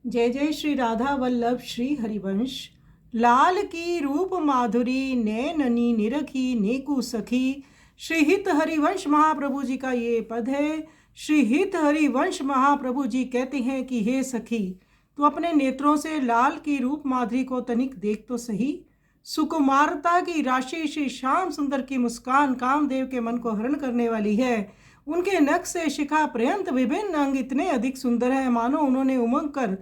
जय जय श्री राधा वल्लभ श्री हरिवंश। लाल की रूप माधुरी नैननी निरखी नेकु सखी। श्री हित हरिवंश महाप्रभु जी का ये पद है। श्री हित हरिवंश महाप्रभु जी कहते हैं कि हे सखी, तू अपने नेत्रों से लाल की रूप माधुरी को तनिक देख तो सही। सुकुमारता की राशि श्री श्याम सुंदर की मुस्कान कामदेव के मन को हरण करने वाली है। उनके नख से शिखा पर्यंत विभिन्न अंग इतने अधिक सुंदर हैं मानो उन्होंने उमंग कर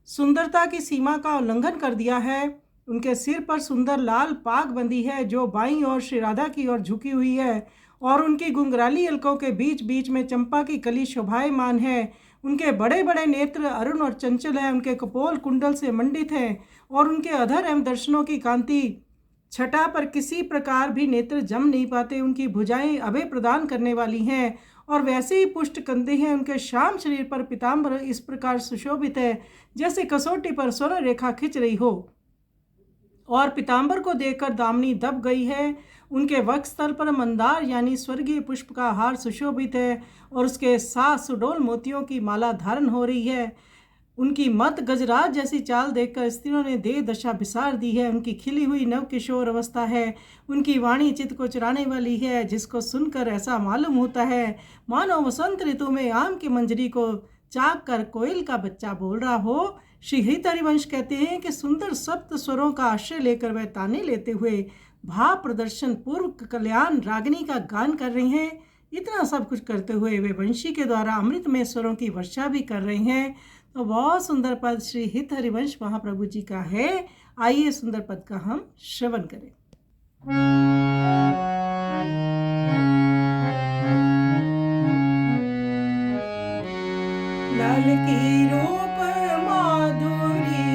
सुंदरता की सीमा का उल्लंघन कर दिया है। उनके सिर पर सुंदर लाल पाग बंदी है जो बाईं ओर श्री राधा की ओर झुकी हुई है और उनकी गुंगराली अलकों के बीच बीच में चंपा की कली शोभायमान है। उनके बड़े बड़े नेत्र अरुण और चंचल हैं। उनके कपोल कुंडल से मंडित हैं और उनके अधर एवं दर्शनों की कांति छटा पर किसी प्रकार भी नेत्र जम नहीं पाते। उनकी भुजाएं अभय प्रदान करने वाली हैं और वैसे ही पुष्ट कंधे हैं। उनके श्याम शरीर पर पीताम्बर इस प्रकार सुशोभित है जैसे कसौटी पर स्वर्ण रेखा खिंच रही हो और पीताम्बर को देखकर दामनी दब गई है। उनके वक्षस्थल पर मंदार यानी स्वर्गीय पुष्प का हार सुशोभित है और उसके साथ सुडोल मोतियों की माला धारण हो रही है। उनकी मत गजराज जैसी चाल देखकर स्त्रियों ने देह दशा बिसार दी है। उनकी खिली हुई नव किशोर अवस्था है। उनकी वाणी चित्त को चुराने वाली है जिसको सुनकर ऐसा मालूम होता है मानो वसंत ऋतु में आम की मंजरी को चाक कर कोयल का बच्चा बोल रहा हो। श्री हित हरिवंश कहते हैं कि सुंदर सप्त स्वरों का आश्रय लेकर वह ताने लेते हुए भाव प्रदर्शन पूर्व कल्याण रागिनी का गान कर रही हैं। इतना सब कुछ करते हुए वे वंशी के द्वारा अमृत में स्वरों की वर्षा भी कर रहे हैं। तो बहुत सुंदर पद श्री हित हरिवंश महाप्रभु जी का है। आइए सुंदर पद का हम श्रवण करें। लाल की रूप माधुरी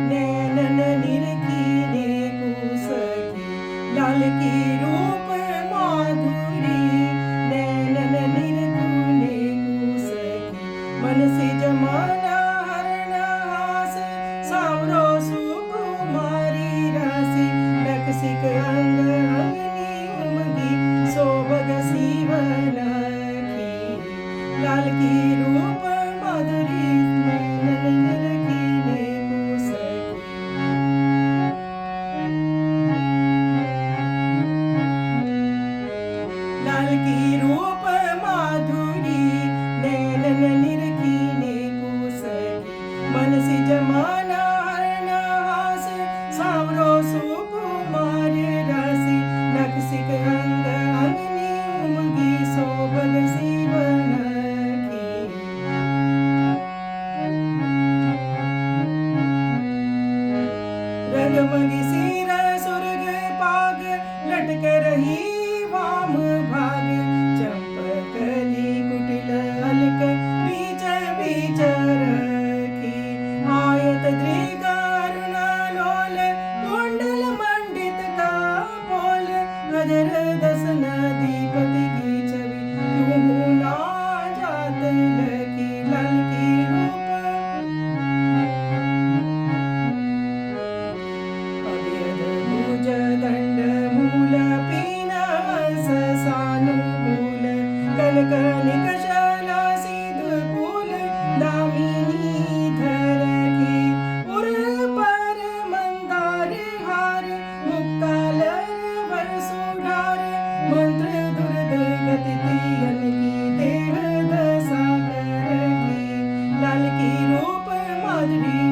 नैनन निरखी नेकु सखी। लाल की रूप माधुरी नैनन निरखी नेकु सखी। मन से जमाना हरण हास सावरो सुकुमारी राशि। लक्षिक अंग अंगनी उमगी सोभग सीवन की। लाल की रूप माधुरी नैनन निरखी नेकु सखी। लाल की रूप माधुरी नैनन निरखी नेकु सखी। मन से जमाना हरण हास सावरो सुकुमार राशि। लक्षिक अंग अंगनी उमगी सोभग सीवन की। रंगमगी सिर सुर्ग पाग लटक रही वाम भाग। चंपकली कुटिल अलक बीच बीच रखी। आयत दृग अरुण लोल कुंडल मंडित का पोल। अजर दसन दीपति की छवि क्यों ना जात लकी। लाल की रूप भुज दंड मूल पीनस सानुकूल। कनक निकषला सिंधुकूल दामिनी धर की। उर पर मंदार हार मुक्तालर वर सुधार। मंत्र दुर्द गति तियन की देह दशा कर की। लाल की रूप माधुरी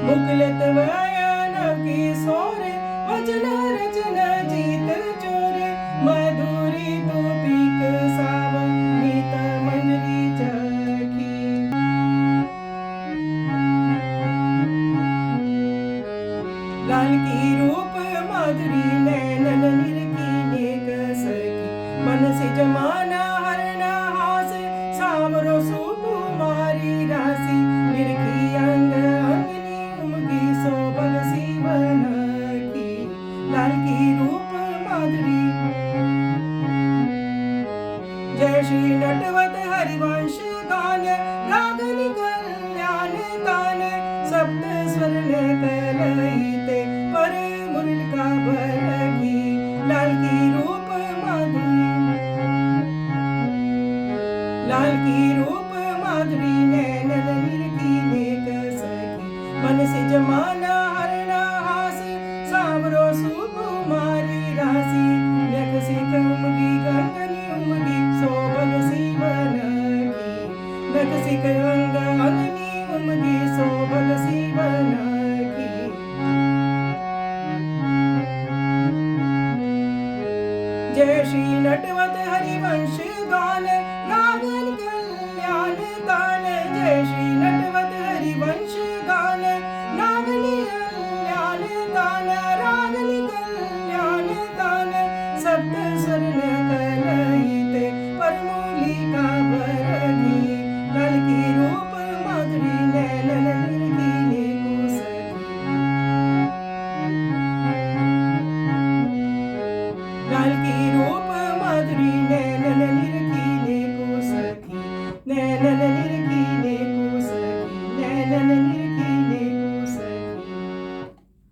मुकुलित वयन किशोर। वचन रचन जीत चोर। मधुरी धूपिक साव नीत मंजरी चखी। लाल की रूप माधुरी नैनन निरखी नेक सखी। मन से जमाना हरण हास सावरो सुकुमारी राशि। निरखी अंग अंगनी उमगी सोभग सीवन की। लाल की रूप माधुरी। जय श्री नटवत हरिवंश गान रागनि कल्याण तान। सप्त स्वर्ण कलहिते पर मुरलिका भरगी। लाल की रूप माधुरी। लाल की रूप माधुरी ने नखसिक अंग अंगनी उमगी शोभत शिवनखी। जय श्री नटवत हरिवंश गान नागन कल्याण तान। जय श्री नटवत हरिवंश गान नागनी कल्याण तान। रागनी कल्याण तान सप्त स्वर्ण कलयिते परमूलिका बरगी। लाल की रूप माधुरी नैनन निरखी नेकु सखी। लाल की रूप माधुरी नैनन निरखी नेकु सखी। नैनन निरखी नेकु सखी। नैनन निरखी